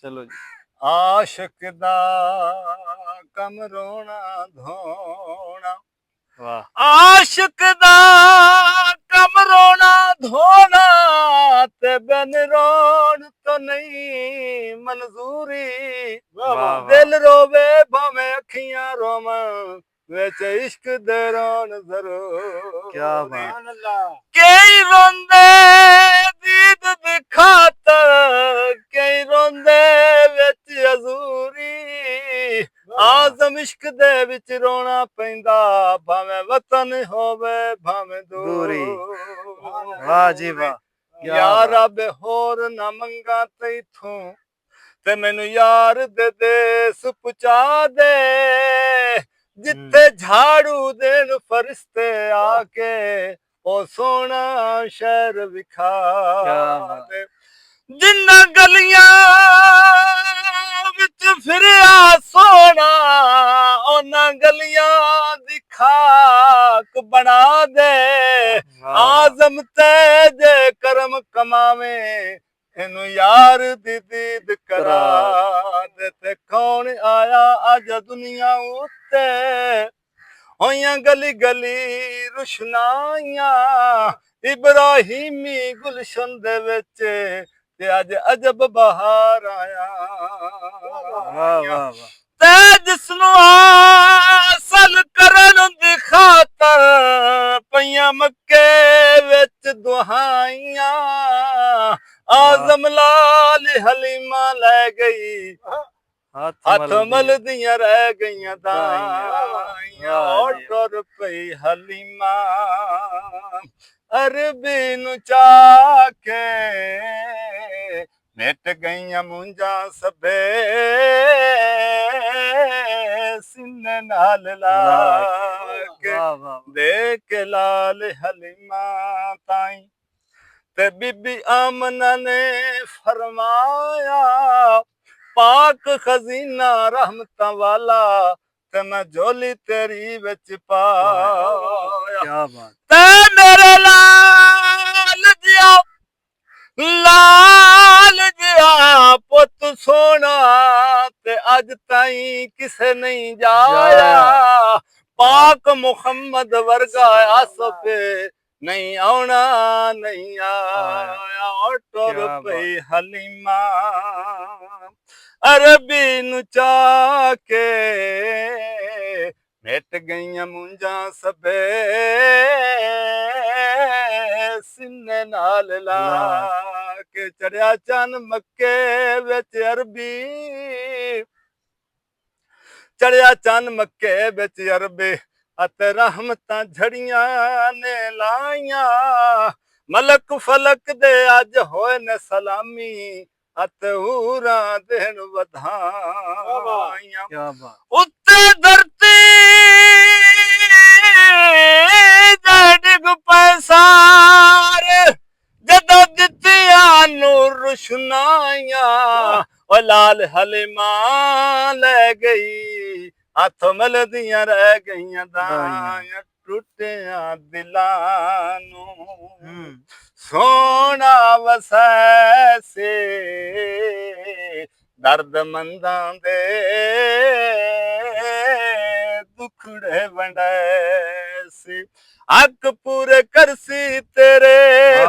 ਚਲੋ ਜੀ। ਆਸ਼ਿਕ ਦਾ ਕਮ ਰੋਣਾ ਧੋਣਾ, ਵਾਹ। ਆਸ਼ਿਕ ਦਾ ਕਮ ਰੋਣਾ ਧੋਣਾ, ਤੇ ਬਿਨ ਰੋਣ ਤੋਂ ਨਹੀਂ ਮਨਜ਼ੂਰੀ। ਵਾਹ ਵਾਹ। ਦਿਲ ਰੋਵੇ ਭਾਵੇਂ ਅੱਖੀਆਂ ਰੋਵਣ, ਵਿੱਚ ਇਸ਼ਕ ਦੇ ਰੋਣ ਜ਼ਰੂਰ। ਕਿਆ ਬਾਤ। ਕਈ ਰੋਂਦੇ ਦੀਦ ਦੀ ਖਾਤਰ, ਕਈ ਰੋਂਦੇ ਵਿੱਚ ਹਜ਼ੂਰੀ। ਆਜ਼ਮ ਇਸ਼ਕ ਦੇ ਵਿੱਚ ਰੋਣਾ ਪੈਂਦਾ, ਭਾਵੇਂ ਵਤਨ ਹੋਵੇ ਭਾਵੇਂ ਦੂਰੀ। ਦੂਰ। ਵਾਹ ਜੀ ਵਾਹ। ਯਾ ਰੱਬ ਹੋਰ ਨਾ ਮੰਗਾ ਤੈਥੋਂ, ਤੇ ਮੈਨੂੰ ਯਾਰ ਦੇ ਦੇਸ ਪਹੁੰਚਾ ਦੇ, ਜਿੱਥੇ ਝਾੜੂ ਦੇਣ ਫਰਿਸ਼ਤੇ ਆ ਕੇ, ਉਹ ਸੋਹਣਾ ਸ਼ਹਿਰ ਵਿਖਾ ਦੇ। ਜਿੰਨਾ ਗਲੀਆਂ ਵਿੱਚ ਫਿਰਿਆ ਸੋਹਣਾ, ਉਹਨਾਂ ਗਲੀਆਂ ਦੀ ਖਾਕ ਬਣਾ ਦੇ। ਆਜ਼ਮ ਤੇ ਜੇ ਕਰਮ ਕਮਾਵੇਂ, ਇਹਨੂੰ ਯਾਰ ਦੀ ਦੀਦ ਕਰਾ ਦੇ। ਤੇ ਕੌਣ ਆਇਆ ਅੱਜ ਦੁਨੀਆ ਉੱਤੇ, ਹੋਈਆਂ ਗਲੀ ਗਲੀ ਰੁਸ਼ਨਾਈਆਂ, ਇਬਰਾਹੀਮੀ ਗੁਲਸ਼ਨ ਦੇ ਵਿੱਚ, ਤੇ ਅੱਜ ਅਜਬ ਬਹਾਰ ਆਇਆ। ਵਾਹ ਵਾਹ। ਤੇ ਜਿਸਨੂੰ ਹਾਸਲ ਕਰਨ ਦੀ ਖਾਤਰ, ਪਈਆਂ ਮੱਕੇ ਵਿੱਚ ਦੁਹਾਈਆਂ, ਆਜ਼ਮ ਲਾਲ ਹਲੀਮਾ ਲੈ ਗਈ, ਹੱਥ ਮਲਦੀਆਂ ਰਹਿ ਗਈਆਂ ਦਾਈਆਂ। ਟੁਰ ਪਈ ਹਲੀਮਾ ਅਰਬੀ ਨੂੰ ਚਾ ਕੇ, ਮਿਟ ਗਈਆਂ ਮੁੰਜਾਂ ਸਭੇ, ਸੀਨੇ ਨਾਲ ਲਾ ਕੇ। ਦੇਖ ਕੇ ਲਾਲ ਹਲੀਮਾ ਤਾਈ, ਤੇ ਬੀਬੀ ਆਮਨਾ ਨੇ ਫਰਮਾਇਆ, ਪਾਕ ਖਜ਼ੀਨਾ ਰਹਿਮਤਾਂ ਵਾਲਾ, ਤੇ ਮੈਂ ਝੋਲੀ ਤੇਰੀ ਵਿੱਚ ਪਾਇਆ। ਤੇ ਮੇਰੇ ਲਾਲ ਜਿਹਾ, ਲਾਲ ਜਿਹਾ ਪੁੱਤ ਸੋਹਣਾ, ਤੇ ਅੱਜ ਤਾਈਂ ਕਿਸੇ ਨਹੀਂ ਜਾਇਆ। ਪਾਕ ਮੁਹੰਮਦ ਵਰਗਾ ਆਸਫ ਨਹੀਂ ਆਉਣਾ ਨਹੀਂ ਆਇਆ। ਟੁਰ ਪਈ ਹਲੀਮਾ ਅਰਬੀ ਨੂੰ ਚਾ ਕੇ, ਮਿਟ ਗਈਆਂ ਮੁੰਜਾਂ ਸਭੇ, ਸੀਨੇ ਨਾਲ ਲਾ ਕੇ। ਚੜਿਆ ਚੰਨ ਮੱਕੇ ਵਿੱਚ ਅਰਬੀ, ਚੜਿਆ ਚੰਨ ਮੱਕੇ ਵਿੱਚ ਅਰਬੀ, ਅਤੇ ਰਹਿਮਤਾਂ ਝੜੀਆਂ ਨੇ ਲਾਈਆਂ। ਮਲਕ ਫਲਕ ਦੇ ਅੱਜ ਹੋਏ ਨੇ ਸਲਾਮੀ, ਅਤੇ ਹੂਰਾਂ ਦੇਣ ਵਧਾਈਆਂ। ਉੱਤੇ ਧਰਤੀ ਦੇ ਡਿੱਗ ਪਏ ਸਾਰੇ, ਜਦੋਂ ਦਿੱਤੀਆਂ ਨੂੰ ਰੁਸ਼ਨਾਈਆਂ। ਉਹ ਲਾਲ ਹਲੀਮਾ ਲੈ ਗਈ, ਹੱਥ ਮਲਦੀਆਂ ਰਹਿ ਗਈਆਂ ਦਾਈਆਂ। ਟੁੱਟਿਆਂ ਦਿਲਾਂ ਨੂੰ ਸੋਹਣਾ ਵਸੈ ਸੇ, ਦਰਦਮੰਦਾਂ ਦੇ ਦੁਖੜੇ ਵੰਡੈ ਸੀ। ਹੱਕ ਪੂਰੇ ਕਰਸੀ ਤੇਰੇ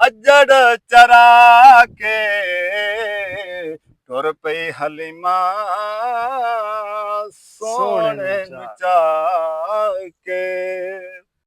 ਅਜੜ ਚਰਾ ਕੇ, ਟੁਰ ਪਈ ਹਲੀਮਾ ਸੋਹਣੇ ਨੂੰ ਚਾ ਕੇ।